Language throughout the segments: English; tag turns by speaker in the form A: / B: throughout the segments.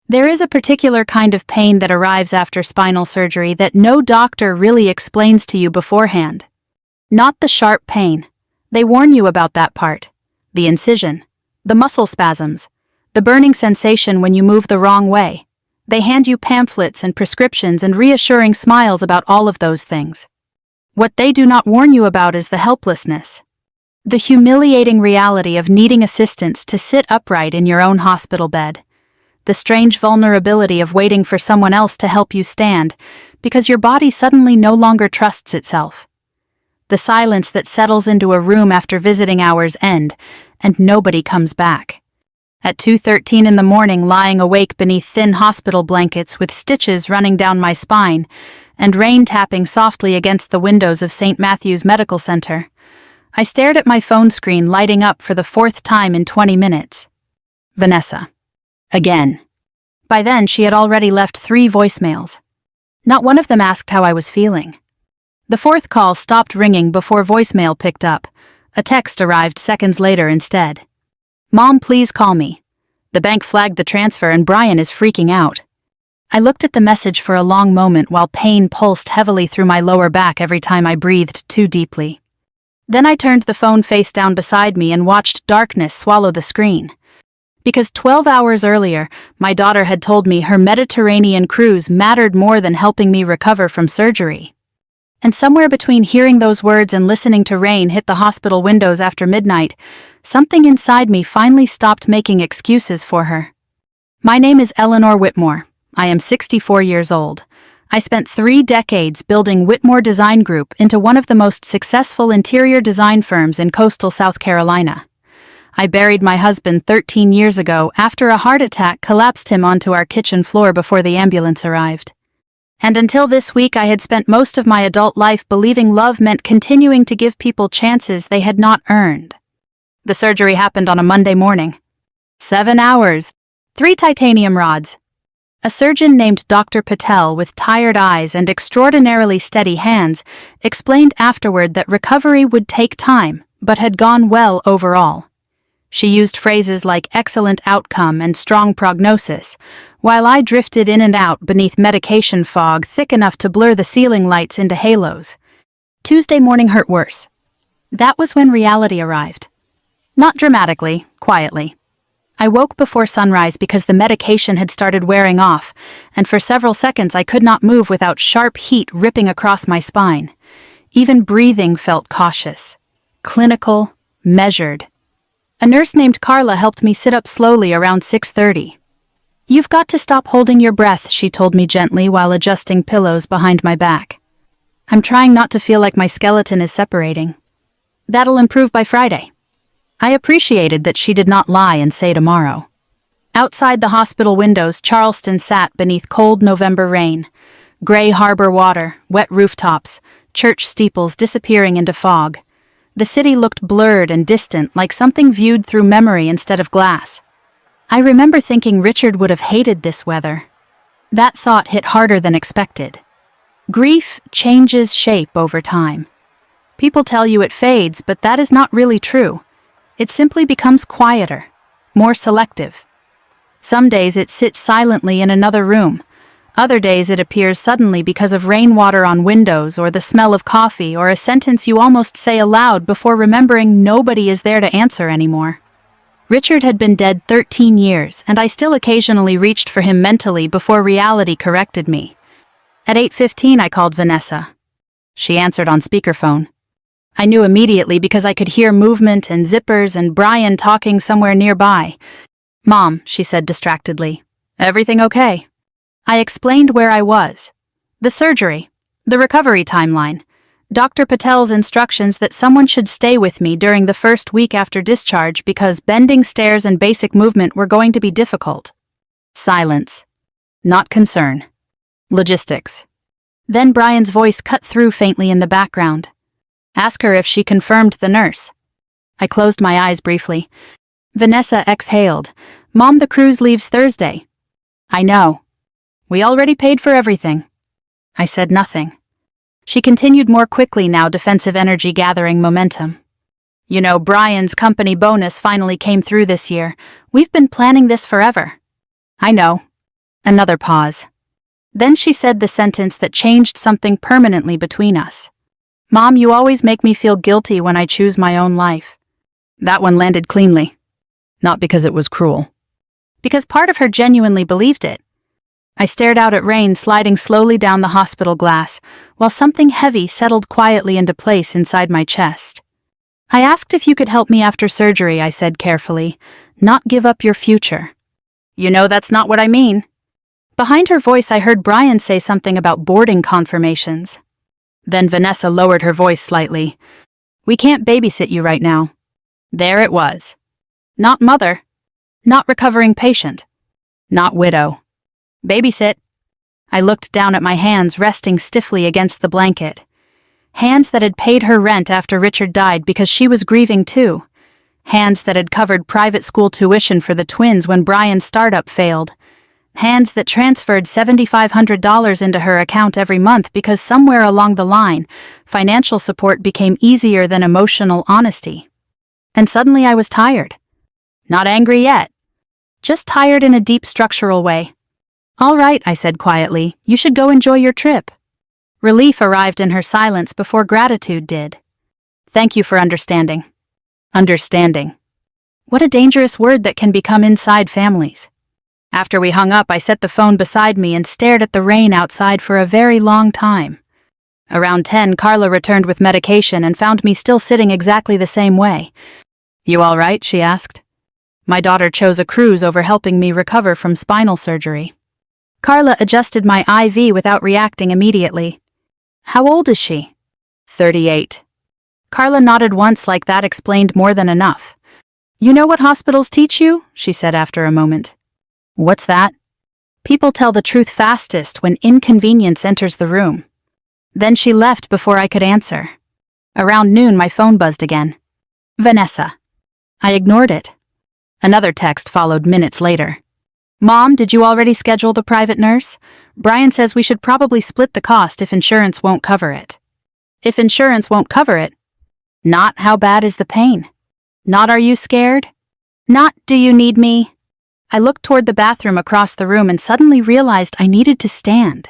A: There is a particular kind of pain that arrives after spinal surgery that no doctor really explains to you beforehand. Not the sharp pain. They warn you about that part. The incision. The muscle spasms. The burning sensation when you move the wrong way. They hand you pamphlets and prescriptions and reassuring smiles about all of those things. What they do not warn you about is the helplessness. The humiliating reality of needing assistance to sit upright in your own hospital bed. The strange vulnerability of waiting for someone else to help you stand because your body suddenly no longer trusts itself. The silence that settles into a room after visiting hours end and nobody comes back. At 2:13 in the morning, lying awake beneath thin hospital blankets with stitches running down my spine and rain tapping softly against the windows of St. Matthew's Medical Center, I stared at my phone screen lighting up for the 4th time in 20 minutes. Vanessa. Again. By then, she had already left 3 voicemails. Not one of them asked how I was feeling. The 4th call stopped ringing before voicemail picked up. A text arrived seconds later instead. Mom, please call me. The bank flagged the transfer and Brian is freaking out. I looked at the message for a long moment while pain pulsed heavily through my lower back every time I breathed too deeply. Then I turned the phone face down beside me and watched darkness swallow the screen. Because 12 hours earlier, my daughter had told me her Mediterranean cruise mattered more than helping me recover from surgery. And somewhere between hearing those words and listening to rain hit the hospital windows after midnight, something inside me finally stopped making excuses for her. My name is Eleanor Whitmore. I am 64 years old. I spent 3 decades building Whitmore Design Group into one of the most successful interior design firms in coastal South Carolina. I buried my husband 13 years ago after a heart attack collapsed him onto our kitchen floor before the ambulance arrived. And until this week, I had spent most of my adult life believing love meant continuing to give people chances they had not earned. The surgery happened on a Monday morning. 7 hours, 3 titanium rods. A surgeon named Dr. Patel, with tired eyes and extraordinarily steady hands, explained afterward that recovery would take time, but had gone well overall. She used phrases like excellent outcome and strong prognosis, while I drifted in and out beneath medication fog thick enough to blur the ceiling lights into halos. Tuesday morning hurt worse. That was when reality arrived. Not dramatically, quietly. I woke before sunrise because the medication had started wearing off, and for several seconds I could not move without sharp heat ripping across my spine. Even breathing felt cautious, clinical, measured. A nurse named Carla helped me sit up slowly around 6:30. "You've got to stop holding your breath," she told me gently while adjusting pillows behind my back. "I'm trying not to feel like my skeleton is separating. That'll improve by Friday." I appreciated that she did not lie and say tomorrow. Outside the hospital windows, Charleston sat beneath cold November rain. Gray harbor water, wet rooftops, church steeples disappearing into fog. The city looked blurred and distant, like something viewed through memory instead of glass. I remember thinking Richard would have hated this weather. That thought hit harder than expected. Grief changes shape over time. People tell you it fades, but that is not really true. It simply becomes quieter, more selective. Some days it sits silently in another room. Other days it appears suddenly because of rainwater on windows or the smell of coffee or a sentence you almost say aloud before remembering nobody is there to answer anymore. Richard had been dead 13 years, and I still occasionally reached for him mentally before reality corrected me. At 8:15 I called Vanessa. She answered on speakerphone. I knew immediately because I could hear movement and zippers and Brian talking somewhere nearby. "Mom," she said distractedly. "Everything okay?" I explained where I was. The surgery, the recovery timeline, Dr. Patel's instructions that someone should stay with me during the first week after discharge because bending stairs and basic movement were going to be difficult. Silence. Not concern. Logistics. Then Brian's voice cut through faintly in the background. "Ask her if she confirmed the nurse." I closed my eyes briefly. Vanessa exhaled. "Mom, the cruise leaves Thursday." "I know. We already paid for everything." I said nothing. She continued more quickly now, defensive energy gathering momentum. "You know, Brian's company bonus finally came through this year. We've been planning this forever." "I know." Another pause. Then she said the sentence that changed something permanently between us. "Mom, you always make me feel guilty when I choose my own life." That one landed cleanly. Not because it was cruel. Because part of her genuinely believed it. I stared out at rain sliding slowly down the hospital glass, while something heavy settled quietly into place inside my chest. "I asked if you could help me after surgery," I said carefully, "not give up your future." "You know that's not what I mean." Behind her voice I heard Brian say something about boarding confirmations. Then Vanessa lowered her voice slightly. "We can't babysit you right now." There it was. Not mother. Not recovering patient. Not widow. Babysit. I looked down at my hands resting stiffly against the blanket. Hands that had paid her rent after Richard died because she was grieving too. Hands that had covered private school tuition for the twins when Brian's startup failed. Hands that transferred $7,500 into her account every month because somewhere along the line, financial support became easier than emotional honesty. And suddenly I was tired. Not angry yet. Just tired in a deep structural way. "All right," I said quietly, "you should go enjoy your trip." Relief arrived in her silence before gratitude did. "Thank you for understanding." Understanding. What a dangerous word that can become inside families. After we hung up, I set the phone beside me and stared at the rain outside for a very long time. Around 10, Carla returned with medication and found me still sitting exactly the same way. "You all right?" she asked. My daughter chose a cruise over helping me recover from spinal surgery. Carla adjusted my IV without reacting immediately. "How old is she?" 38. Carla nodded once like that explained more than enough. "You know what hospitals teach you?" she said after a moment. "What's that?" "People tell the truth fastest when inconvenience enters the room." Then she left before I could answer. Around noon, my phone buzzed again. "Vanessa." I ignored it. Another text followed minutes later. "Mom, did you already schedule the private nurse? Brian says we should probably split the cost if insurance won't cover it." If insurance won't cover it? Not how bad is the pain? Not are you scared? Not do you need me? I looked toward the bathroom across the room and suddenly realized I needed to stand.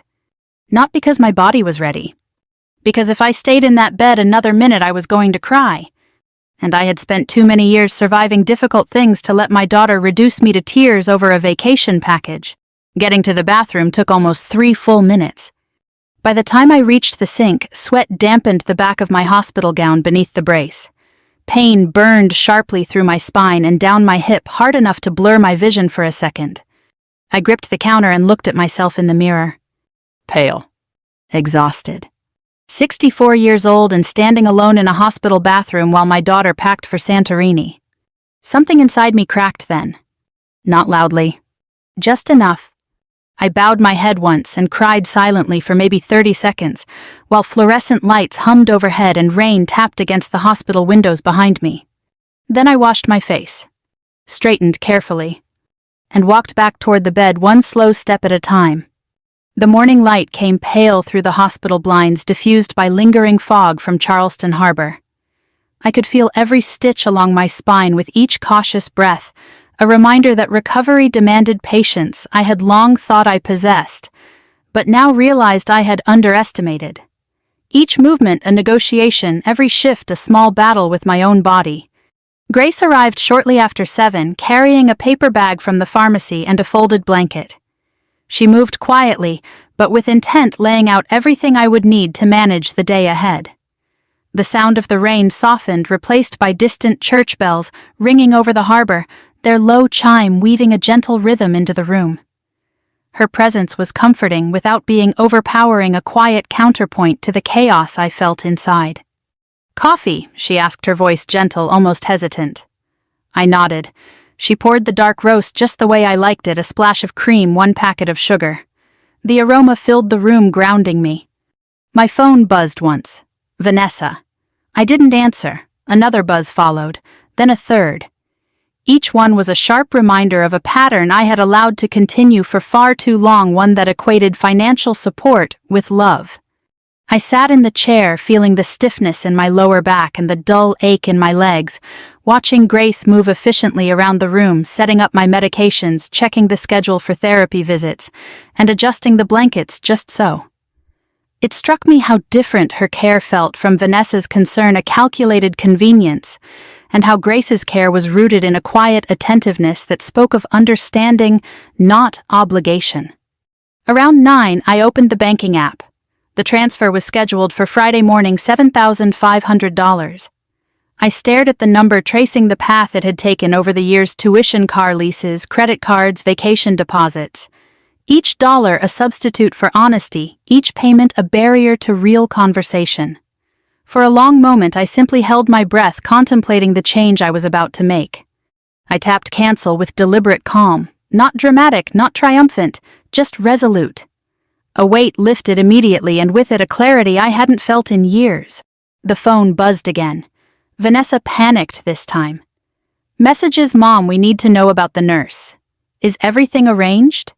A: Not because my body was ready. Because if I stayed in that bed another minute I was going to cry. And I had spent too many years surviving difficult things to let my daughter reduce me to tears over a vacation package. Getting to the bathroom took almost 3 full minutes. By the time I reached the sink, sweat dampened the back of my hospital gown beneath the brace. Pain burned sharply through my spine and down my hip, hard enough to blur my vision for a second. I gripped the counter and looked at myself in the mirror. Pale. Exhausted. 64 years old and standing alone in a hospital bathroom while my daughter packed for Santorini. Something inside me cracked then. Not loudly. Just enough. I bowed my head once and cried silently for maybe 30 seconds, while fluorescent lights hummed overhead and rain tapped against the hospital windows behind me. Then I washed my face, straightened carefully, and walked back toward the bed one slow step at a time. The morning light came pale through the hospital blinds diffused by lingering fog from Charleston Harbor. I could feel every stitch along my spine with each cautious breath, a reminder that recovery demanded patience I had long thought I possessed, but now realized I had underestimated. Each movement a negotiation, every shift a small battle with my own body. Grace arrived shortly after 7, carrying a paper bag from the pharmacy and a folded blanket. She moved quietly, but with intent, laying out everything I would need to manage the day ahead. The sound of the rain softened, replaced by distant church bells ringing over the harbor, their low chime weaving a gentle rhythm into the room. Her presence was comforting without being overpowering, a quiet counterpoint to the chaos I felt inside. "Coffee?" she asked, her voice gentle, almost hesitant. I nodded. She poured the dark roast just the way I liked it, a splash of cream, 1 packet of sugar. The aroma filled the room, grounding me. My phone buzzed once. Vanessa. I didn't answer. Another buzz followed, then a third. Each one was a sharp reminder of a pattern I had allowed to continue for far too long, one that equated financial support with love. I sat in the chair, feeling the stiffness in my lower back and the dull ache in my legs, watching Grace move efficiently around the room, setting up my medications, checking the schedule for therapy visits, and adjusting the blankets just so. It struck me how different her care felt from Vanessa's concern, a calculated convenience, and how Grace's care was rooted in a quiet attentiveness that spoke of understanding, not obligation. Around 9, I opened the banking app. The transfer was scheduled for Friday morning, $7,500. I stared at the number, tracing the path it had taken over the years: tuition, car leases, credit cards, vacation deposits. Each dollar a substitute for honesty, each payment a barrier to real conversation. For a long moment I simply held my breath, contemplating the change I was about to make. I tapped cancel with deliberate calm, not dramatic, not triumphant, just resolute. A weight lifted immediately, and with it a clarity I hadn't felt in years. The phone buzzed again. Vanessa panicked this time. "Messages, Mom, we need to know about the nurse. Is everything arranged?"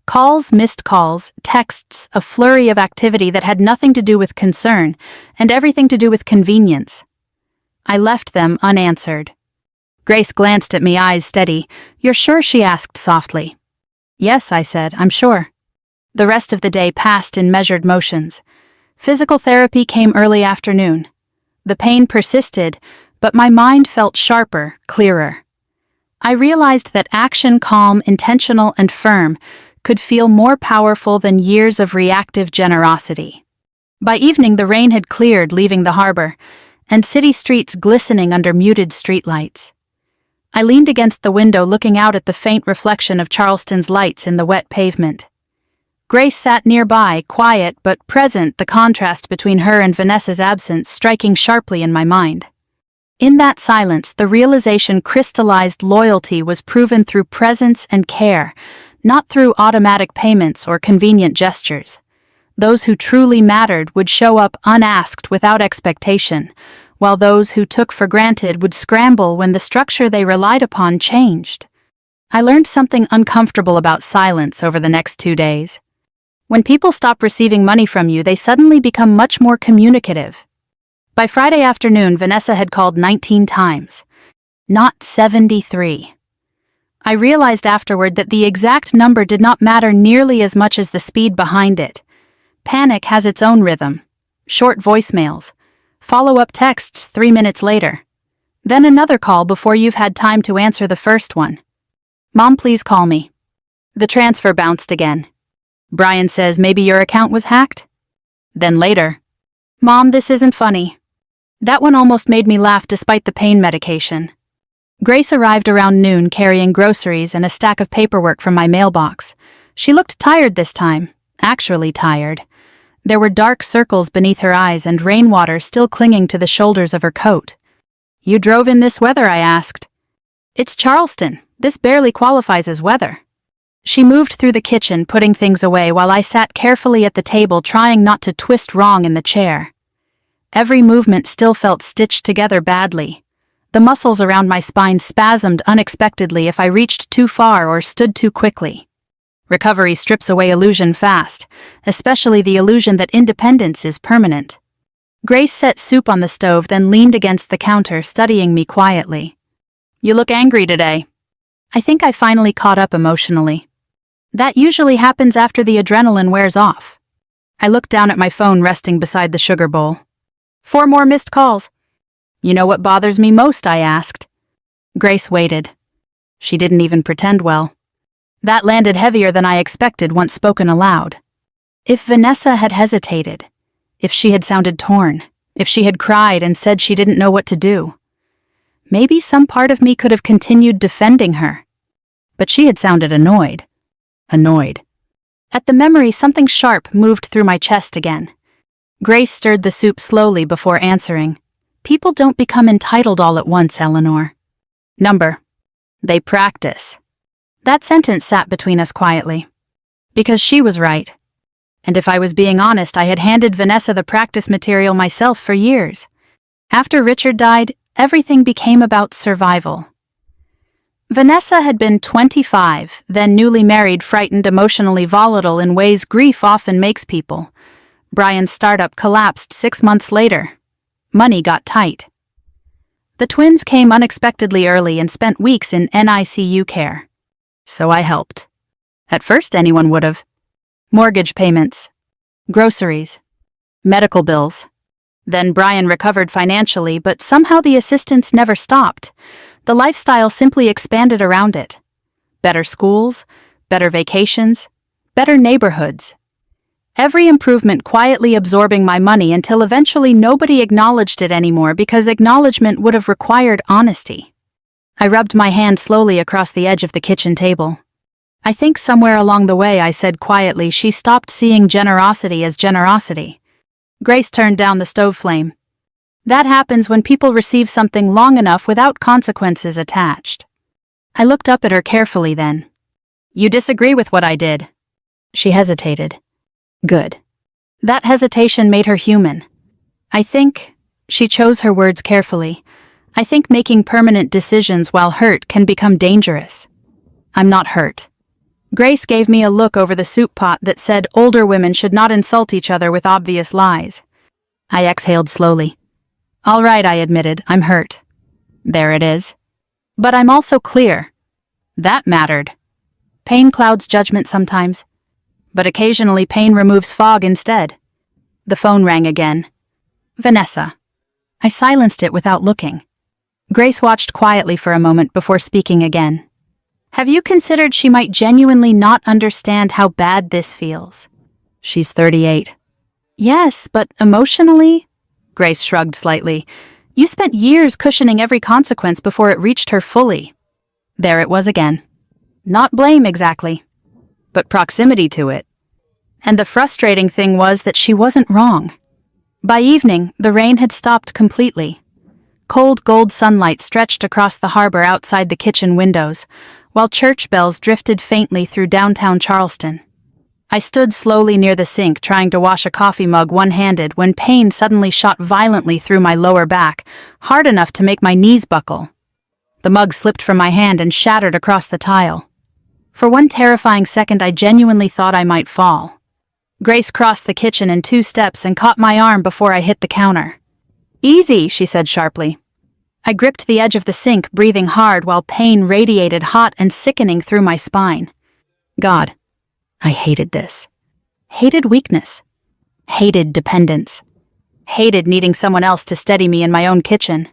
A: Calls, missed calls, texts, a flurry of activity that had nothing to do with concern and everything to do with convenience. I left them unanswered. Grace glanced at me, eyes steady. "You're sure?" she asked softly. "Yes," I said, "I'm sure." The rest of the day passed in measured motions. Physical therapy came early afternoon. The pain persisted, but my mind felt sharper, clearer. I realized that action, calm, intentional, and firm, could feel more powerful than years of reactive generosity. By evening, the rain had cleared, leaving the harbor, and city streets glistening under muted streetlights. I leaned against the window, looking out at the faint reflection of Charleston's lights in the wet pavement. Grace sat nearby, quiet but present, the contrast between her and Vanessa's absence striking sharply in my mind. In that silence, the realization crystallized: loyalty was proven through presence and care, not through automatic payments or convenient gestures. Those who truly mattered would show up unasked, without expectation, while those who took for granted would scramble when the structure they relied upon changed. I learned something uncomfortable about silence over the next 2 days. When people stop receiving money from you, they suddenly become much more communicative. By Friday afternoon, Vanessa had called 19 times, not 73. I realized afterward that the exact number did not matter nearly as much as the speed behind it. Panic has its own rhythm. Short voicemails, follow-up texts 3 minutes later, then another call before you've had time to answer the first one. "Mom, please call me." The transfer bounced again. "Brian says maybe your account was hacked?" Then later, "Mom, this isn't funny." That one almost made me laugh despite the pain medication. Grace arrived around noon, carrying groceries and a stack of paperwork from my mailbox. She looked tired this time, actually tired. There were dark circles beneath her eyes and rainwater still clinging to the shoulders of her coat. "You drove in this weather?" I asked. "It's Charleston. This barely qualifies as weather." She moved through the kitchen, putting things away, while I sat carefully at the table, trying not to twist wrong in the chair. Every movement still felt stitched together badly. The muscles around my spine spasmed unexpectedly if I reached too far or stood too quickly. Recovery strips away illusion fast, especially the illusion that independence is permanent. Grace set soup on the stove, then leaned against the counter, studying me quietly. "You look angry today." I think I finally caught up emotionally. That usually happens after the adrenaline wears off. I looked down at my phone resting beside the sugar bowl. 4 more missed calls. "You know what bothers me most?" I asked. Grace waited. She didn't even pretend well. That landed heavier than I expected once spoken aloud. If Vanessa had hesitated, if she had sounded torn, if she had cried and said she didn't know what to do, maybe some part of me could have continued defending her. But she had sounded annoyed. Annoyed. At the memory, something sharp moved through my chest again. Grace stirred the soup slowly before answering. "People don't become entitled all at once, Eleanor. They practice." That sentence sat between us quietly. Because she was right. And if I was being honest, I had handed Vanessa the practice material myself for years. After Richard died, everything became about survival. Vanessa had been 25, then newly married, frightened, emotionally volatile in ways grief often makes people. Brian's startup collapsed 6 months later. Money got tight. The twins came unexpectedly early and spent weeks in NICU care. So I helped. At first anyone would have. Mortgage payments, groceries, medical bills. Then Brian recovered financially, but somehow the assistance never stopped. The lifestyle simply expanded around it. Better schools, better vacations, better neighborhoods. Every improvement quietly absorbing my money until eventually nobody acknowledged it anymore because acknowledgement would have required honesty. I rubbed my hand slowly across the edge of the kitchen table. I think somewhere along the way I said quietly she stopped seeing generosity as generosity. Grace turned down the stove flame. That happens when people receive something long enough without consequences attached. I looked up at her carefully then. You disagree with what I did? She hesitated. Good. That hesitation made her human. I think, she chose her words carefully, I think making permanent decisions while hurt can become dangerous. I'm not hurt. Grace gave me a look over the soup pot that said older women should not insult each other with obvious lies. I exhaled slowly. All right, I admitted, I'm hurt. There it is. But I'm also clear. That mattered. Pain clouds judgment sometimes. But occasionally pain removes fog instead. The phone rang again. Vanessa. I silenced it without looking. Grace watched quietly for a moment before speaking again. Have you considered she might genuinely not understand how bad this feels? She's 38. Yes, but emotionally? Grace shrugged slightly. You spent years cushioning every consequence before it reached her fully. There it was again. Not blame exactly, but proximity to it. And the frustrating thing was that she wasn't wrong. By evening, the rain had stopped completely. Cold gold sunlight stretched across the harbor outside the kitchen windows, while church bells drifted faintly through downtown Charleston. I stood slowly near the sink trying to wash a coffee mug one-handed when pain suddenly shot violently through my lower back, hard enough to make my knees buckle. The mug slipped from my hand and shattered across the tile. For one terrifying second I genuinely thought I might fall. Grace crossed the kitchen in 2 steps and caught my arm before I hit the counter. Easy, she said sharply. I gripped the edge of the sink, breathing hard while pain radiated hot and sickening through my spine. God, I hated this. Hated weakness. Hated dependence. Hated needing someone else to steady me in my own kitchen.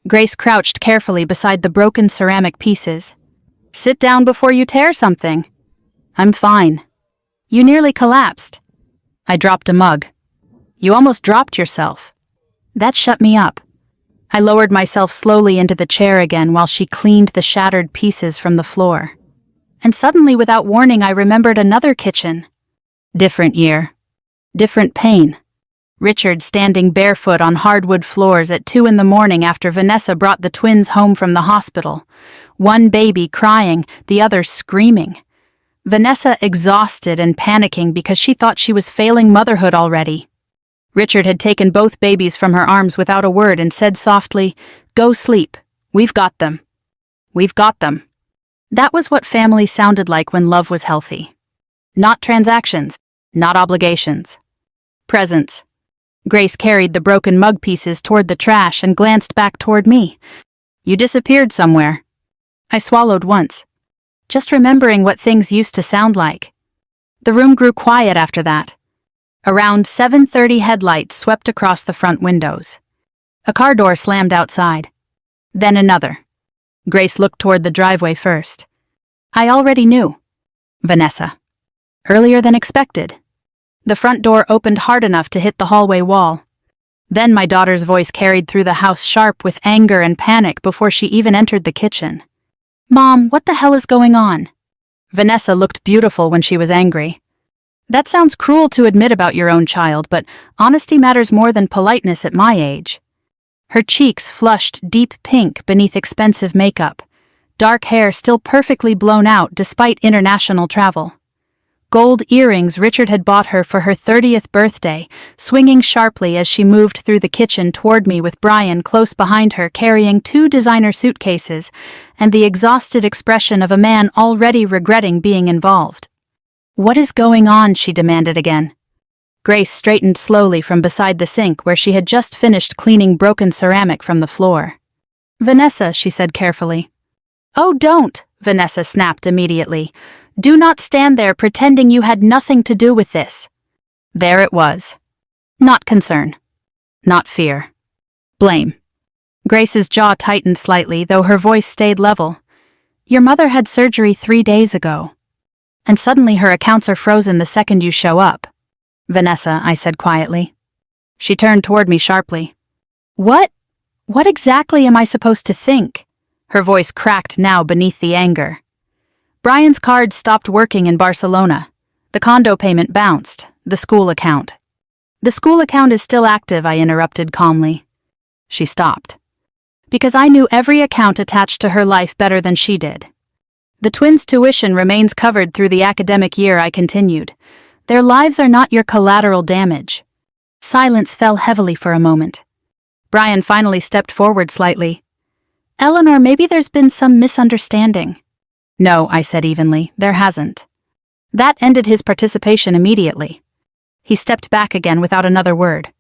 A: Grace crouched carefully beside the broken ceramic pieces. Sit down before you tear something. I'm fine. You nearly collapsed. I dropped a mug. You almost dropped yourself. That shut me up. I lowered myself slowly into the chair again while she cleaned the shattered pieces from the floor. And suddenly, without warning, I remembered another kitchen. Different year. Different pain. Richard standing barefoot on hardwood floors at 2 a.m. after Vanessa brought the twins home from the hospital. One baby crying, the other screaming. Vanessa exhausted and panicking because she thought she was failing motherhood already. Richard had taken both babies from her arms without a word and said softly, "Go sleep. We've got them. We've got them." That was what family sounded like when love was healthy. Not transactions, not obligations. Presence. Grace carried the broken mug pieces toward the trash and glanced back toward me. You disappeared somewhere. I swallowed once, just remembering what things used to sound like. The room grew quiet after that. Around 7:30 headlights swept across the front windows. A car door slammed outside. Then another. Grace looked toward the driveway first. I already knew. Vanessa. Earlier than expected. The front door opened hard enough to hit the hallway wall. Then my daughter's voice carried through the house sharp with anger and panic before she even entered the kitchen. Mom, what the hell is going on? Vanessa looked beautiful when she was angry. That sounds cruel to admit about your own child, but honesty matters more than politeness at my age. Her cheeks flushed deep pink beneath expensive makeup, dark hair still perfectly blown out despite international travel. Gold earrings Richard had bought her for her 30th birthday, swinging sharply as she moved through the kitchen toward me with Brian close behind her carrying 2 designer suitcases and the exhausted expression of a man already regretting being involved. What is going on? She demanded again. Grace straightened slowly from beside the sink where she had just finished cleaning broken ceramic from the floor. "Vanessa," she said carefully. "Oh, don't," Vanessa snapped immediately. "Do not stand there pretending you had nothing to do with this." There it was. Not concern. Not fear. Blame. Grace's jaw tightened slightly, though her voice stayed level. "Your mother had surgery 3 days ago. And suddenly her accounts are frozen the second you show up." "Vanessa," I said quietly. She turned toward me sharply. What exactly am I supposed to think?" Her voice cracked now beneath the anger. "Brian's card stopped working in Barcelona. The condo payment bounced. The school account." "The school account is still active," I interrupted calmly. She stopped. "Because I knew every account attached to her life better than she did. The twins' tuition remains covered through the academic year," I continued. "Their lives are not your collateral damage." Silence fell heavily for a moment. Brian finally stepped forward slightly. "Eleanor, maybe there's been some misunderstanding." "No," I said evenly, "there hasn't." That ended his participation immediately. He stepped back again without another word.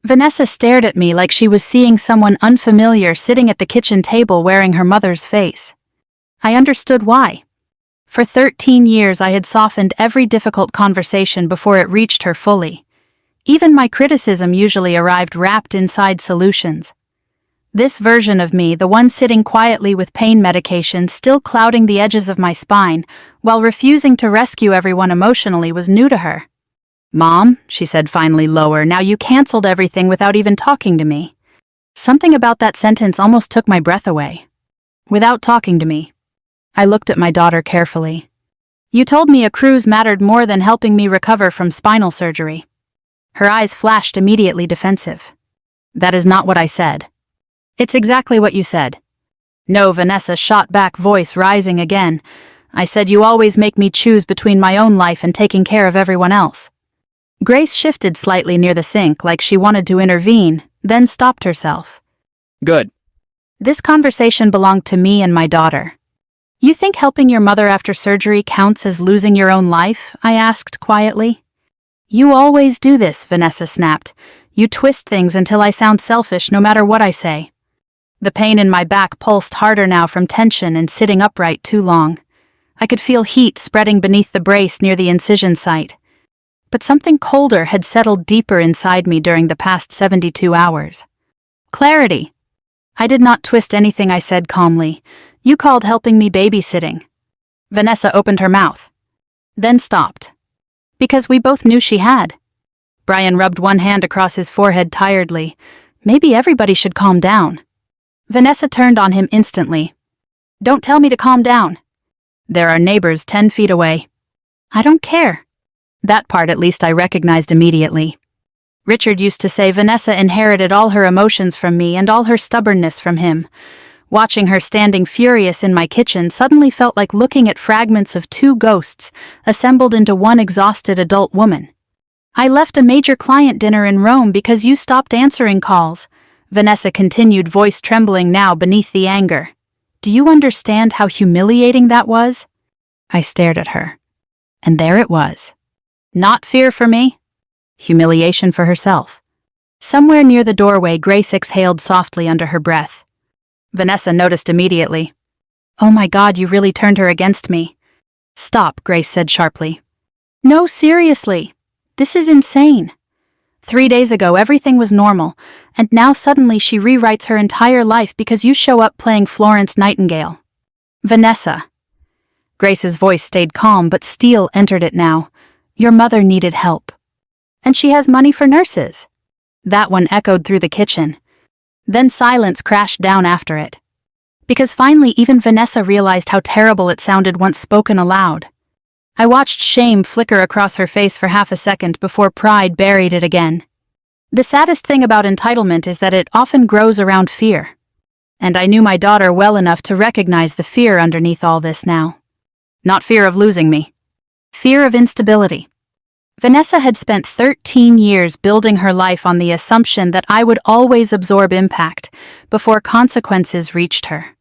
A: Vanessa stared at me like she was seeing someone unfamiliar sitting at the kitchen table wearing her mother's face. I understood why. For 13 years I had softened every difficult conversation before it reached her fully. Even my criticism usually arrived wrapped inside solutions. This version of me, the one sitting quietly with pain medication still clouding the edges of my spine while refusing to rescue everyone emotionally, was new to her. "Mom," she said finally lower, "now you canceled everything without even talking to me." Something about that sentence almost took my breath away. "Without talking to me." I looked at my daughter carefully. "You told me a cruise mattered more than helping me recover from spinal surgery." Her eyes flashed immediately defensive. "That is not what I said." "It's exactly what you said." "No," Vanessa shot back, voice rising again. "I said you always make me choose between my own life and taking care of everyone else." Grace shifted slightly near the sink like she wanted to intervene, then stopped herself.
B: "Good."
A: This conversation belonged to me and my daughter. "You think helping your mother after surgery counts as losing your own life?" I asked quietly. "You always do this," Vanessa snapped. "You twist things until I sound selfish no matter what I say." The pain in my back pulsed harder now from tension and sitting upright too long. I could feel heat spreading beneath the brace near the incision site. But something colder had settled deeper inside me during the past 72 hours. Clarity. "I did not twist anything," I said calmly. "You called helping me babysitting." Vanessa opened her mouth, then stopped. "Because we both knew she had." Brian rubbed one hand across his forehead tiredly. "Maybe everybody should calm down." Vanessa turned on him instantly. "Don't tell me to calm down." "There are neighbors 10 feet away." "I don't care." That part at least I recognized immediately. Richard used to say Vanessa inherited all her emotions from me and all her stubbornness from him. Watching her standing furious in my kitchen suddenly felt like looking at fragments of 2 ghosts assembled into one exhausted adult woman. "I left a major client dinner in Rome because you stopped answering calls," Vanessa continued, voice trembling now beneath the anger. "Do you understand how humiliating that was?" I stared at her. And there it was. Not fear for me. Humiliation for herself. Somewhere near the doorway, Grace exhaled softly under her breath. Vanessa noticed immediately. "Oh my God, you really turned her against me." "Stop," Grace said sharply. "No, seriously. This is insane. 3 days ago, everything was normal, and now suddenly she rewrites her entire life because you show up playing Florence Nightingale." "Vanessa." Grace's voice stayed calm, but steel entered it now. "Your mother needed help. And she has money for nurses." That one echoed through the kitchen. Then silence crashed down after it. Because finally even Vanessa realized how terrible it sounded once spoken aloud. I watched shame flicker across her face for half a second before pride buried it again. The saddest thing about entitlement is that it often grows around fear. And I knew my daughter well enough to recognize the fear underneath all this now. Not fear of losing me. Fear of instability. Vanessa had spent 13 years building her life on the assumption that I would always absorb impact before consequences reached her.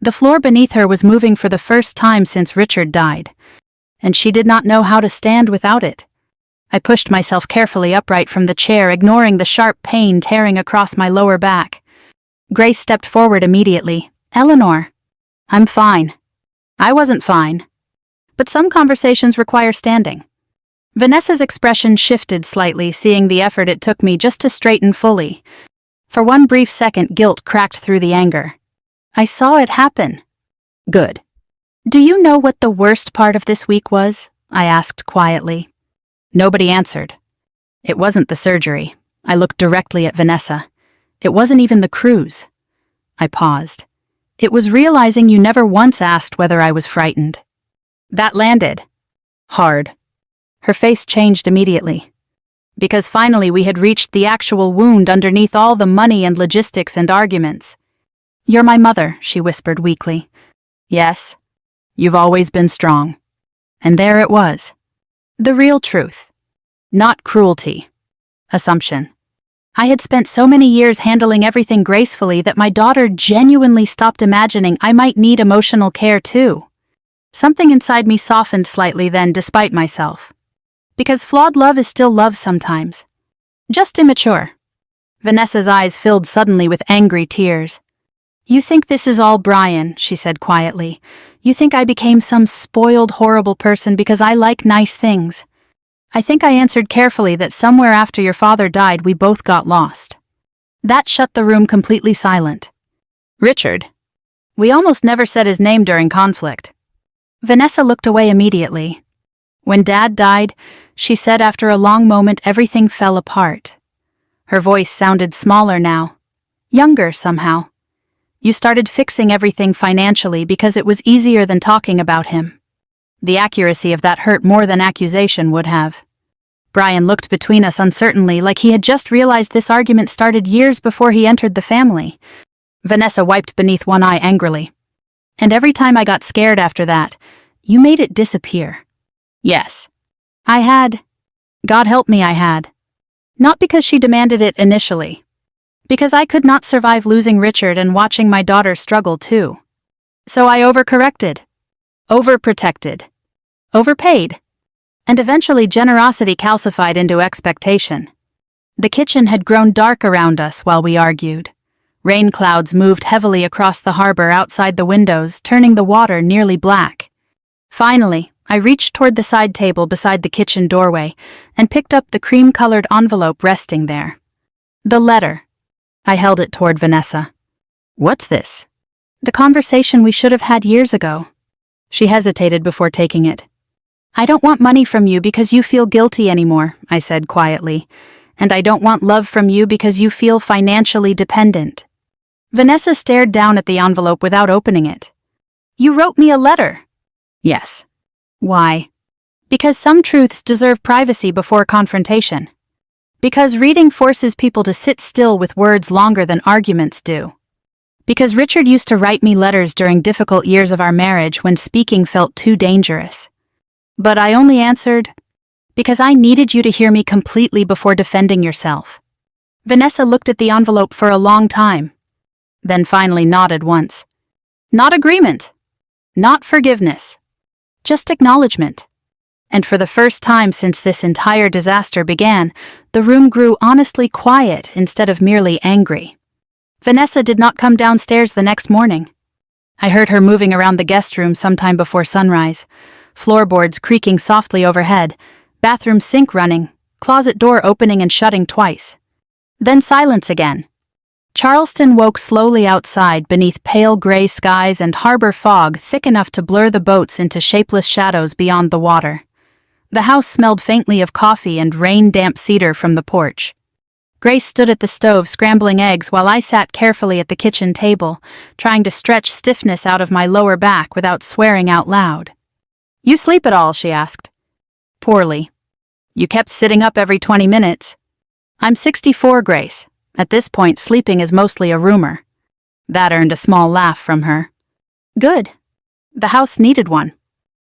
A: The floor beneath her was moving for the first time since Richard died, and she did not know how to stand without it. I pushed myself carefully upright from the chair, ignoring the sharp pain tearing across my lower back. Grace stepped forward immediately. "Eleanor." "I'm fine." I wasn't fine. But some conversations require standing. Vanessa's expression shifted slightly, seeing the effort it took me just to straighten fully. For one brief second, guilt cracked through the anger. I saw it happen. "Good. Do you know what the worst part of this week was?" I asked quietly. Nobody answered. It wasn't the surgery. I looked directly at Vanessa. It wasn't even the cruise. I paused. It was realizing you never once asked whether I was frightened. That landed. Hard. Her face changed immediately. Because finally we had reached the actual wound underneath all the money and logistics and arguments. "You're my mother," she whispered weakly. "Yes. You've always been strong." And there it was. The real truth. Not cruelty. Assumption. I had spent so many years handling everything gracefully that my daughter genuinely stopped imagining I might need emotional care too. Something inside me softened slightly then, despite myself. Because flawed love is still love sometimes. Just immature. Vanessa's eyes filled suddenly with angry tears. "You think this is all Brian," she said quietly. "You think I became some spoiled, horrible person because I like nice things. I think I answered carefully that somewhere after your father died we both got lost." That shut the room completely silent. "Richard." We almost never said his name during conflict. Vanessa looked away immediately. "When Dad died," she said after a long moment, "everything fell apart." Her voice sounded smaller now. Younger somehow. "You started fixing everything financially because it was easier than talking about him." The accuracy of that hurt more than accusation would have. Brian looked between us uncertainly, like he had just realized this argument started years before he entered the family. Vanessa wiped beneath one eye angrily. "And every time I got scared after that, you made it disappear." "Yes. I had. God help me, I had. Not because she demanded it initially. Because I could not survive losing Richard and watching my daughter struggle too. So I overcorrected. Overprotected. Overpaid. And eventually generosity calcified into expectation. The kitchen had grown dark around us while we argued. Rain clouds moved heavily across the harbor outside the windows, turning the water nearly black. Finally, I reached toward the side table beside the kitchen doorway and picked up the cream-colored envelope resting there. The letter. I held it toward Vanessa. "What's this?" "The conversation we should have had years ago." She hesitated before taking it. "I don't want money from you because you feel guilty anymore," I said quietly. "And I don't want love from you because you feel financially dependent." Vanessa stared down at the envelope without opening it. "You wrote me a letter." "Yes." "Why?" "Because some truths deserve privacy before confrontation. Because reading forces people to sit still with words longer than arguments do. Because Richard used to write me letters during difficult years of our marriage when speaking felt too dangerous. But I only answered, because I needed you to hear me completely before defending yourself." Vanessa looked at the envelope for a long time, then finally nodded once. Not agreement. Not forgiveness. Just acknowledgement. And for the first time since this entire disaster began, the room grew honestly quiet instead of merely angry. Vanessa did not come downstairs the next morning. I heard her moving around the guest room sometime before sunrise, floorboards creaking softly overhead, bathroom sink running, closet door opening and shutting twice. Then silence again. Charleston woke slowly outside beneath pale gray skies and harbor fog thick enough to blur the boats into shapeless shadows beyond the water. The house smelled faintly of coffee and rain-damp cedar from the porch. Grace stood at the stove scrambling eggs while I sat carefully at the kitchen table, trying to stretch stiffness out of my lower back without swearing out loud. "You sleep at all?" she asked. "Poorly. You kept sitting up every 20 minutes. I'm 64, Grace. At this point, sleeping is mostly a rumor." That earned a small laugh from her. "Good. The house needed one."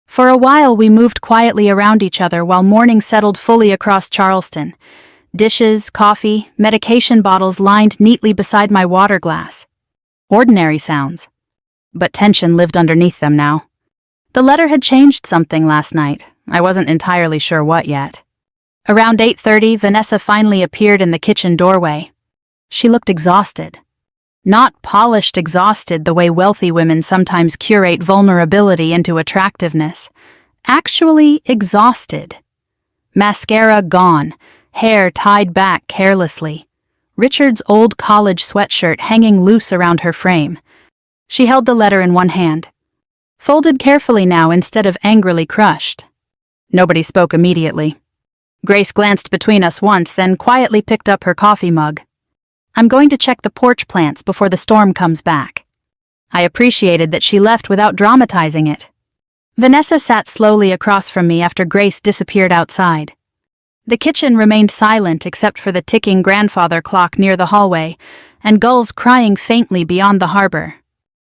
A: For a while we moved quietly around each other while morning settled fully across Charleston. Dishes, coffee, medication bottles lined neatly beside my water glass. Ordinary sounds. But tension lived underneath them now. The letter had changed something last night. I wasn't entirely sure what yet. Around 8:30, Vanessa finally appeared in the kitchen doorway. She looked exhausted. Not polished exhausted the way wealthy women sometimes curate vulnerability into attractiveness. Actually exhausted. Mascara gone, hair tied back carelessly. Richard's old college sweatshirt hanging loose around her frame. She held the letter in one hand. Folded carefully now instead of angrily crushed. Nobody spoke immediately. Grace glanced between us once, then quietly picked up her coffee mug. I'm going to check the porch plants before the storm comes back. I appreciated that she left without dramatizing it. Vanessa sat slowly across from me after Grace disappeared outside. The kitchen remained silent except for the ticking grandfather clock near the hallway and gulls crying faintly beyond the harbor.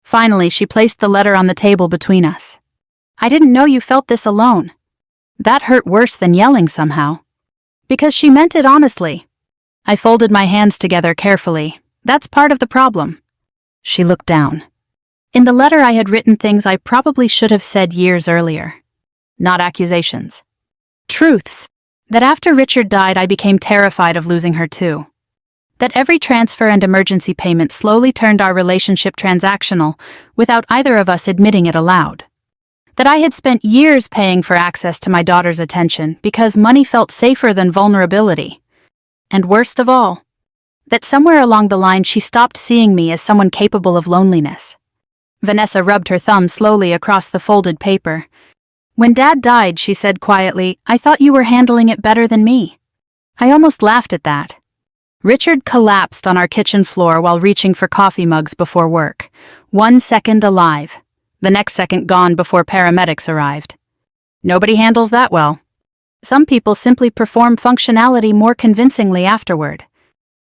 A: Finally, she placed the letter on the table between us. I didn't know you felt this alone. That hurt worse than yelling somehow. Because she meant it honestly. I folded my hands together carefully. That's part of the problem. She looked down. In the letter I had written things I probably should have said years earlier. Not accusations. Truths. That after Richard died I became terrified of losing her too. That every transfer and emergency payment slowly turned our relationship transactional without either of us admitting it aloud. That I had spent years paying for access to my daughter's attention because money felt safer than vulnerability. And worst of all, that somewhere along the line she stopped seeing me as someone capable of loneliness. Vanessa rubbed her thumb slowly across the folded paper. When Dad died, she said quietly, I thought you were handling it better than me. I almost laughed at that. Richard collapsed on our kitchen floor while reaching for coffee mugs before work. 1 second alive. The next second gone before paramedics arrived. Nobody handles that well. Some people simply perform functionality more convincingly afterward.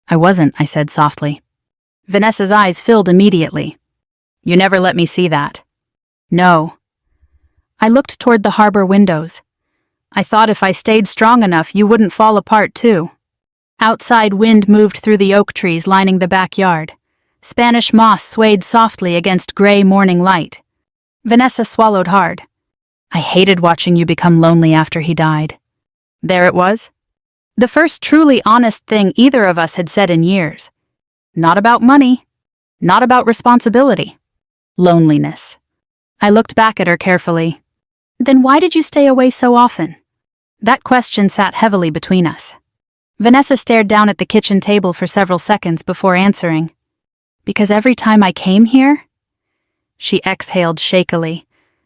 A: I wasn't, I said softly. Vanessa's eyes filled immediately. You never let me see that. No. I looked toward the harbor windows. I thought if I stayed strong enough, you wouldn't fall apart too. Outside wind moved through the oak trees lining the backyard. Spanish moss swayed softly against gray morning light. Vanessa swallowed hard. I hated watching you become lonely after he died. There it was. The first truly honest thing either of us had said in years. Not about money. Not about responsibility. Loneliness. I looked back at her carefully. Then why did you stay away so often? That question sat heavily between us. Vanessa stared down at the kitchen table for several seconds before answering. Because every time I came here? She exhaled shakily.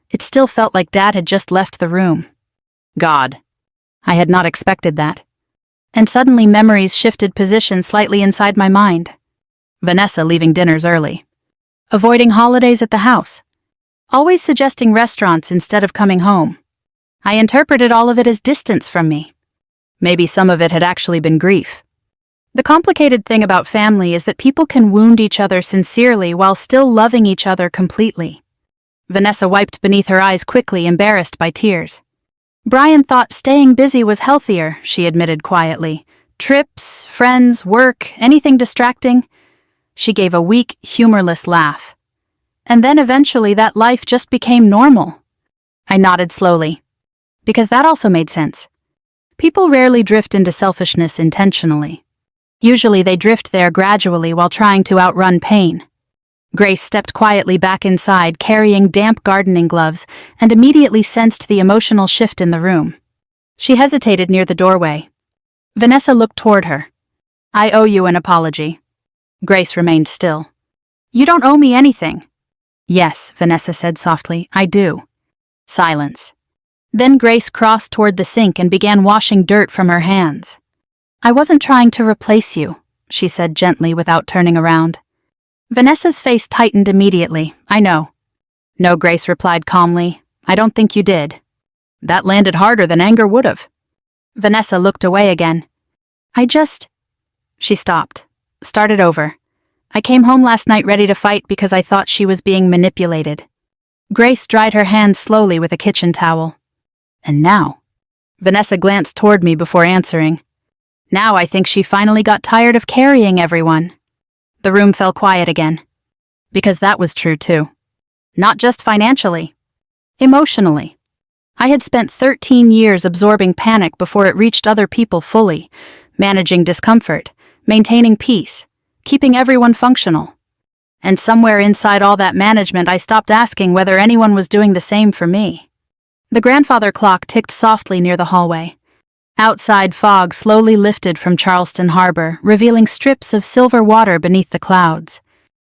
A: It still felt like Dad had just left the room. God. I had not expected that. And suddenly memories shifted position slightly inside my mind. Vanessa leaving dinners early. Avoiding holidays at the house. Always suggesting restaurants instead of coming home. I interpreted all of it as distance from me. Maybe some of it had actually been grief. The complicated thing about family is that people can wound each other sincerely while still loving each other completely. Vanessa wiped beneath her eyes quickly, embarrassed by tears. Brian thought staying busy was healthier, she admitted quietly. Trips, friends, work, anything distracting. She gave a weak, humorless laugh. And then eventually that life just became normal. I nodded slowly. Because that also made sense. People rarely drift into selfishness intentionally. Usually they drift there gradually while trying to outrun pain. Grace stepped quietly back inside, carrying damp gardening gloves, and immediately sensed the emotional shift in the room. She hesitated near the doorway. Vanessa looked toward her. I owe you an apology. Grace remained still. You don't owe me anything. Yes, Vanessa said softly, I do. Silence. Then Grace crossed toward the sink and began washing dirt from her hands. I wasn't trying to replace you, she said gently without turning around. Vanessa's face tightened immediately. I know. No, Grace replied calmly. I don't think you did. That landed harder than anger would have. Vanessa looked away again. She stopped. Started over. I came home last night ready to fight because I thought she was being manipulated. Grace dried her hands slowly with a kitchen towel. And now? Vanessa glanced toward me before answering. Now I think she finally got tired of carrying everyone. The room fell quiet again. Because that was true too. Not just financially. Emotionally. I had spent 13 years absorbing panic before it reached other people fully, managing discomfort, maintaining peace, keeping everyone functional. And somewhere inside all that management, I stopped asking whether anyone was doing the same for me. The grandfather clock ticked softly near the hallway. Outside, fog slowly lifted from Charleston Harbor, revealing strips of silver water beneath the clouds.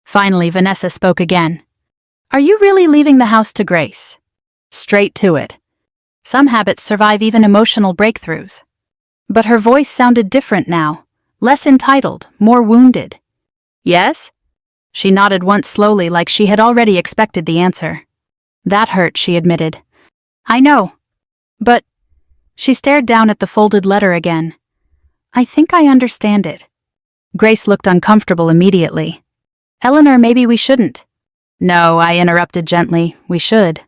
A: Finally, Vanessa spoke again. "Are you really leaving the house to Grace?" Straight to it. Some habits survive even emotional breakthroughs. But her voice sounded different now, less entitled, more wounded. "Yes?" She nodded once slowly, like she had already expected the answer. "That hurt," she admitted. "I know. But..." She stared down at the folded letter again. "I think I understand it." Grace looked uncomfortable immediately. "Eleanor, maybe we shouldn't." "No," I interrupted gently, "we should."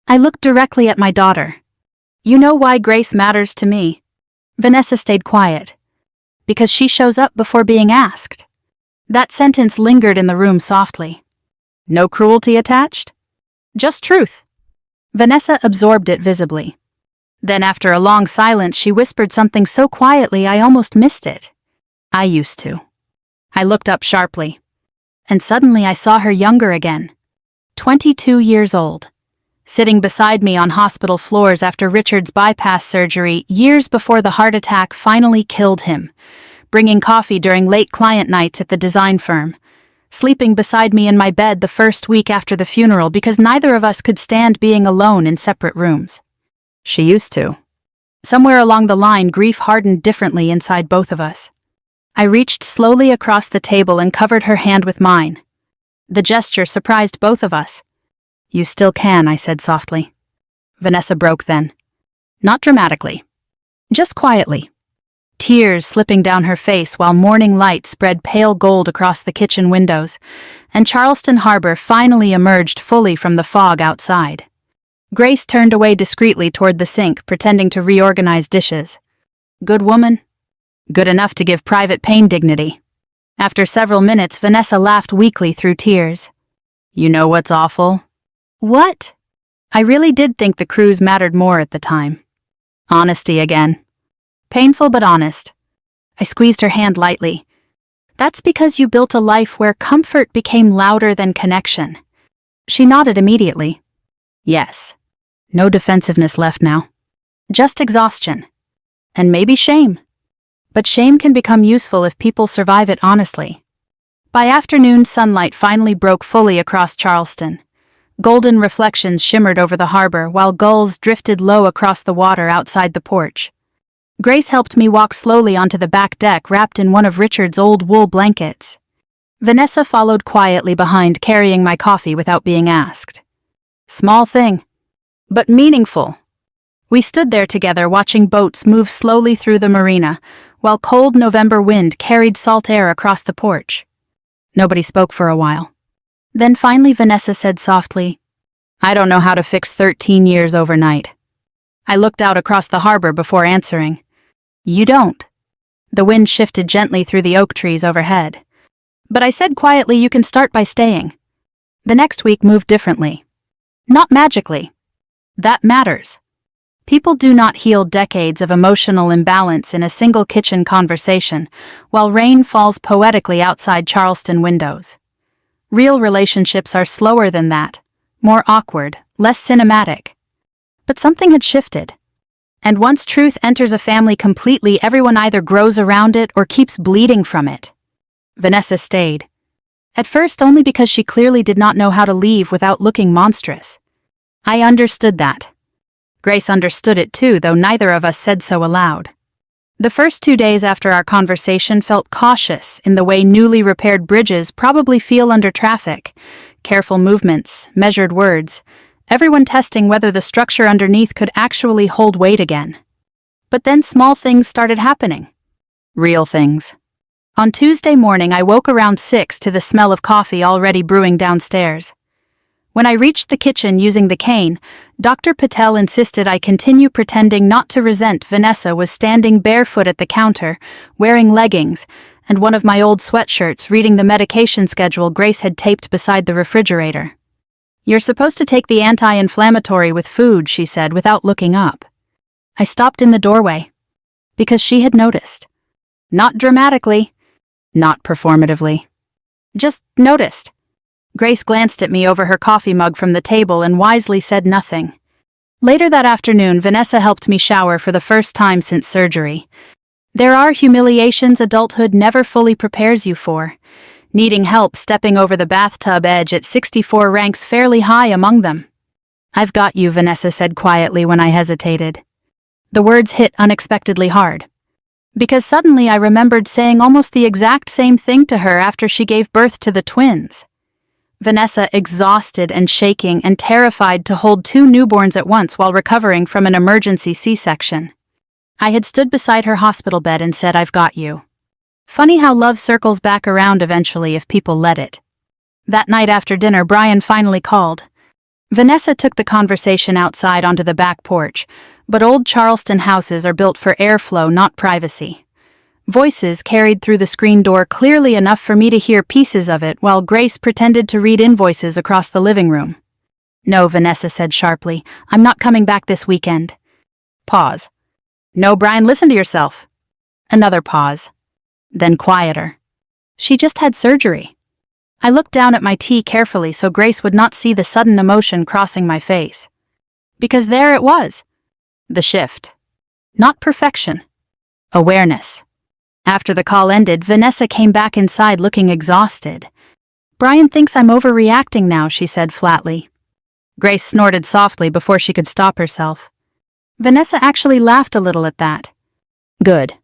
A: I looked directly at my daughter. "You know why Grace matters to me?" Vanessa stayed quiet. "Because she shows up before being asked." That sentence lingered in the room softly. "No cruelty attached?" "Just truth." Vanessa absorbed it visibly. Then after a long silence, she whispered something so quietly I almost missed it. "I used to." I looked up sharply. And suddenly I saw her younger again. 22 years old. Sitting beside me on hospital floors after Richard's bypass surgery years before the heart attack finally killed him. Bringing coffee during late client nights at the design firm. Sleeping beside me in my bed the first week after the funeral because neither of us could stand being alone in separate rooms. She used to. Somewhere along the line, grief hardened differently inside both of us. I reached slowly across the table and covered her hand with mine. The gesture surprised both of us. "You still can," I said softly. Vanessa broke then. Not dramatically. Just quietly. Tears slipping down her face while morning light spread pale gold across the kitchen windows, and Charleston Harbor finally emerged fully from the fog outside. Grace turned away discreetly toward the sink, pretending to reorganize dishes. Good woman. Good enough to give private pain dignity. After several minutes, Vanessa laughed weakly through tears. "You know what's awful?" "What?" I really did think the cruise mattered more at the time. Honesty again. Painful but honest. I squeezed her hand lightly. "That's because you built a life where comfort became louder than connection." She nodded immediately. "Yes." No defensiveness left now. Just exhaustion. And maybe shame. But shame can become useful if people survive it honestly. By afternoon, sunlight finally broke fully across Charleston. Golden reflections shimmered over the harbor while gulls drifted low across the water outside the porch. Grace helped me walk slowly onto the back deck wrapped in one of Richard's old wool blankets. Vanessa followed quietly behind, carrying my coffee without being asked. Small thing, but meaningful. We stood there together watching boats move slowly through the marina, while cold November wind carried salt air across the porch. Nobody spoke for a while. Then finally Vanessa said softly, "I don't know how to fix 13 years overnight." I looked out across the harbor before answering. "You don't." The wind shifted gently through the oak trees overhead. But I said quietly, "You can start by staying." The next week moved differently. Not magically. That matters. People do not heal decades of emotional imbalance in a single kitchen conversation, while rain falls poetically outside Charleston windows. Real relationships are slower than that, more awkward, less cinematic. But something had shifted. And once truth enters a family completely, everyone either grows around it or keeps bleeding from it. Vanessa stayed. At first only because she clearly did not know how to leave without looking monstrous. I understood that. Grace understood it too, though neither of us said so aloud. The first 2 days after our conversation felt cautious in the way newly repaired bridges probably feel under traffic. Careful movements, measured words, everyone testing whether the structure underneath could actually hold weight again. But then small things started happening. Real things. On Tuesday morning, I woke around 6 to the smell of coffee already brewing downstairs. When I reached the kitchen using the cane, Dr. Patel insisted I continue pretending not to resent. Vanessa was standing barefoot at the counter, wearing leggings, and one of my old sweatshirts, reading the medication schedule Grace had taped beside the refrigerator. You're supposed to take the anti-inflammatory with food, she said without looking up. I stopped in the doorway. Because she had noticed. Not dramatically. Not performatively. Just noticed. Grace glanced at me over her coffee mug from the table and wisely said nothing. Later that afternoon, Vanessa helped me shower for the first time since surgery. There are humiliations adulthood never fully prepares you for. Needing help stepping over the bathtub edge at 64 ranks fairly high among them. I've got you, Vanessa said quietly when I hesitated. The words hit unexpectedly hard. Because suddenly I remembered saying almost the exact same thing to her after she gave birth to the twins. Vanessa, exhausted and shaking and terrified to hold 2 newborns at once while recovering from an emergency C-section. I had stood beside her hospital bed and said, I've got you. Funny how love circles back around eventually if people let it. That night after dinner, Brian finally called. Vanessa took the conversation outside onto the back porch, but old Charleston houses are built for airflow, not privacy. Voices carried through the screen door clearly enough for me to hear pieces of it while Grace pretended to read invoices across the living room. No, Vanessa said sharply, I'm not coming back this weekend. Pause. No, Brian, listen to yourself. Another pause. Then quieter. She just had surgery. I looked down at my tea carefully so Grace would not see the sudden emotion crossing my face. Because there it was. The shift. Not perfection. Awareness. After the call ended, Vanessa came back inside looking exhausted. Brian thinks I'm overreacting now, she said flatly. Grace snorted softly before she could stop herself. Vanessa actually laughed a little at that. Good.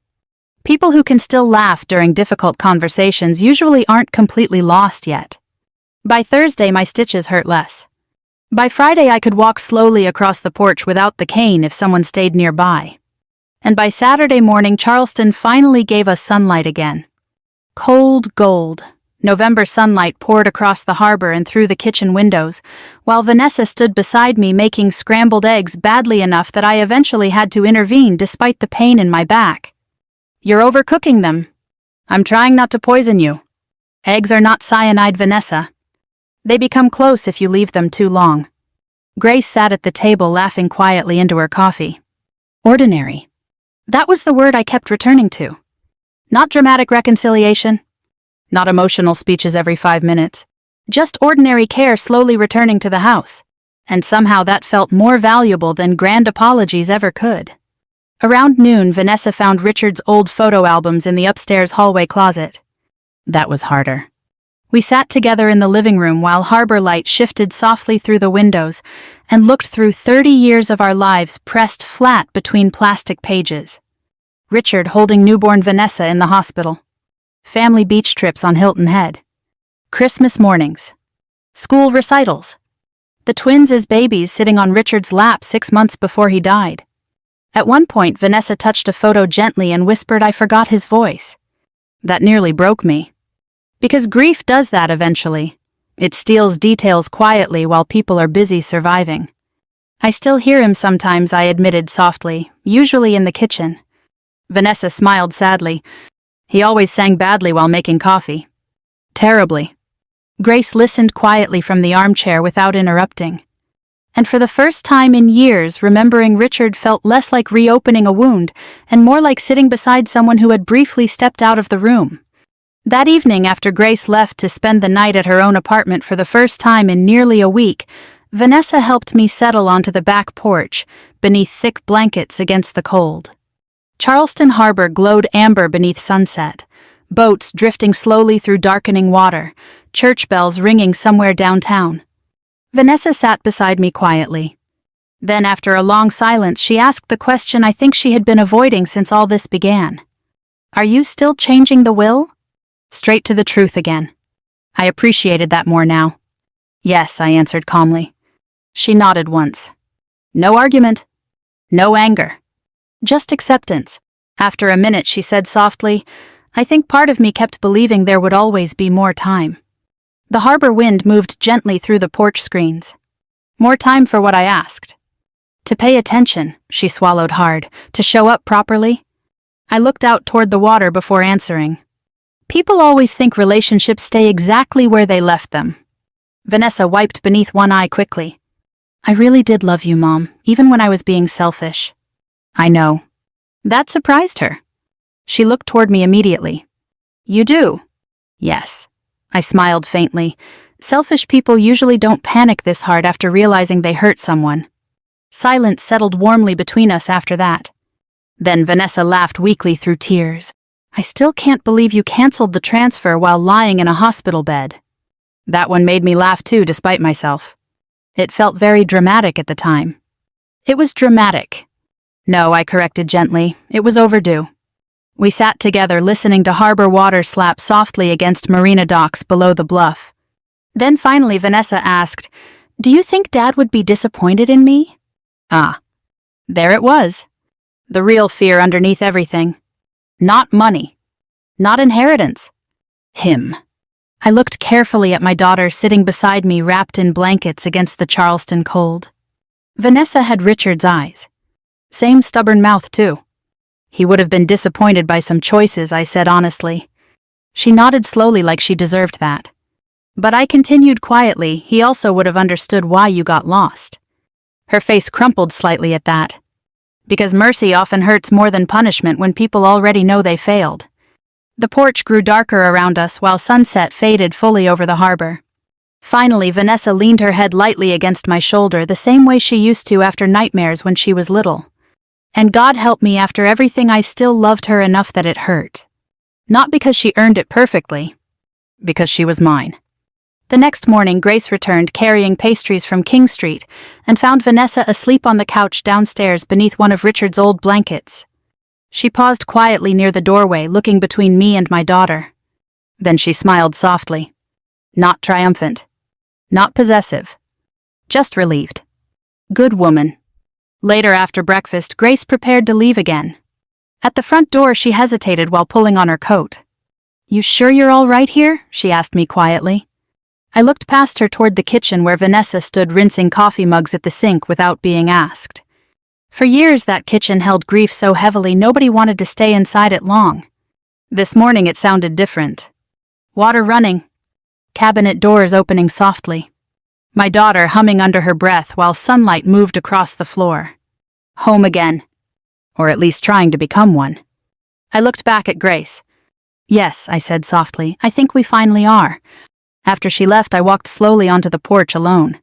A: People who can still laugh during difficult conversations usually aren't completely lost yet. By Thursday, my stitches hurt less. By Friday, I could walk slowly across the porch without the cane if someone stayed nearby. And by Saturday morning, Charleston finally gave us sunlight again. Cold gold. November sunlight poured across the harbor and through the kitchen windows, while Vanessa stood beside me making scrambled eggs badly enough that I eventually had to intervene despite the pain in my back. You're overcooking them. I'm trying not to poison you. Eggs are not cyanide, Vanessa. They become close if you leave them too long. Grace sat at the table laughing quietly into her coffee. Ordinary. That was the word I kept returning to. Not dramatic reconciliation. Not emotional speeches every 5 minutes. Just ordinary care slowly returning to the house. And somehow that felt more valuable than grand apologies ever could. Around noon, Vanessa found Richard's old photo albums in the upstairs hallway closet. That was harder. We sat together in the living room while harbor light shifted softly through the windows and looked through 30 years of our lives pressed flat between plastic pages. Richard holding newborn Vanessa in the hospital. Family beach trips on Hilton Head. Christmas mornings. School recitals. The twins as babies sitting on Richard's lap 6 months before he died. At one point, Vanessa touched a photo gently and whispered I forgot his voice. That nearly broke me. Because grief does that eventually. It steals details quietly while people are busy surviving. I still hear him sometimes, I admitted softly, usually in the kitchen. Vanessa smiled sadly. He always sang badly while making coffee. Terribly. Grace listened quietly from the armchair without interrupting. And for the first time in years, remembering Richard felt less like reopening a wound and more like sitting beside someone who had briefly stepped out of the room. That evening, after Grace left to spend the night at her own apartment for the first time in nearly a week, Vanessa helped me settle onto the back porch, beneath thick blankets against the cold. Charleston Harbor glowed amber beneath sunset, boats drifting slowly through darkening water, church bells ringing somewhere downtown. Vanessa sat beside me quietly. Then, after a long silence, she asked the question I think she had been avoiding since all this began. Are you still changing the will? Straight to the truth again. I appreciated that more now. Yes, I answered calmly. She nodded once. No argument. No anger. Just acceptance. After a minute, she said softly, I think part of me kept believing there would always be more time. The harbor wind moved gently through the porch screens. More time for what I asked. To pay attention, she swallowed hard, to show up properly. I looked out toward the water before answering. People always think relationships stay exactly where they left them. Vanessa wiped beneath one eye quickly. I really did love you, Mom, even when I was being selfish. I know. That surprised her. She looked toward me immediately. You do? Yes. I smiled faintly. Selfish people usually don't panic this hard after realizing they hurt someone. Silence settled warmly between us after that. Then Vanessa laughed weakly through tears. I still can't believe you canceled the transfer while lying in a hospital bed. That one made me laugh too, despite myself. It felt very dramatic at the time. It was dramatic. No, I corrected gently. It was overdue. We sat together listening to harbor water slap softly against marina docks below the bluff. Then finally Vanessa asked, Do you think Dad would be disappointed in me? Ah, there it was. The real fear underneath everything. Not money. Not inheritance. Him. I looked carefully at my daughter sitting beside me wrapped in blankets against the Charleston cold. Vanessa had Richard's eyes. Same stubborn mouth, too. He would have been disappointed by some choices, I said honestly. She nodded slowly like she deserved that. But I continued quietly, he also would have understood why you got lost. Her face crumpled slightly at that. Because mercy often hurts more than punishment when people already know they failed. The porch grew darker around us while sunset faded fully over the harbor. Finally, Vanessa leaned her head lightly against my shoulder the same way she used to after nightmares when she was little. And God help me, after everything I still loved her enough that it hurt. Not because she earned it perfectly. Because she was mine. The next morning, Grace returned carrying pastries from King Street and found Vanessa asleep on the couch downstairs beneath one of Richard's old blankets. She paused quietly near the doorway, looking between me and my daughter. Then she smiled softly. Not triumphant. Not possessive. Just relieved. Good woman. Later after breakfast, Grace prepared to leave again. At the front door, she hesitated while pulling on her coat. You sure you're all right here? She asked me quietly. I looked past her toward the kitchen where Vanessa stood rinsing coffee mugs at the sink without being asked. For years that kitchen held grief so heavily nobody wanted to stay inside it long. This morning it sounded different. Water running. Cabinet doors opening softly. My daughter humming under her breath while sunlight moved across the floor. Home again. Or at least trying to become one. I looked back at Grace. Yes, I said softly, I think we finally are. After she left, I walked slowly onto the porch alone.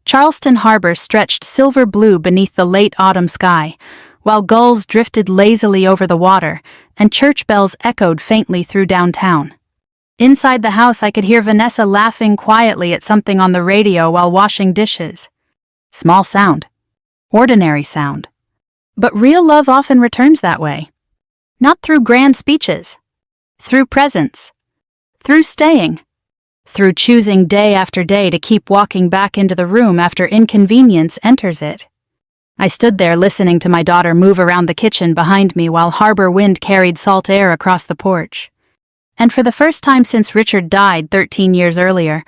A: Charleston Harbor stretched silver blue beneath the late autumn sky, while gulls drifted lazily over the water and church bells echoed faintly through downtown. Inside the house, I could hear Vanessa laughing quietly at something on the radio while washing dishes. Small sound. Ordinary sound. But real love often returns that way. Not through grand speeches. Through presence. Through staying. Through choosing day after day to keep walking back into the room after inconvenience enters it. I stood there listening to my daughter move around the kitchen behind me while harbor wind carried salt air across the porch. And for the first time since Richard died 13 years earlier,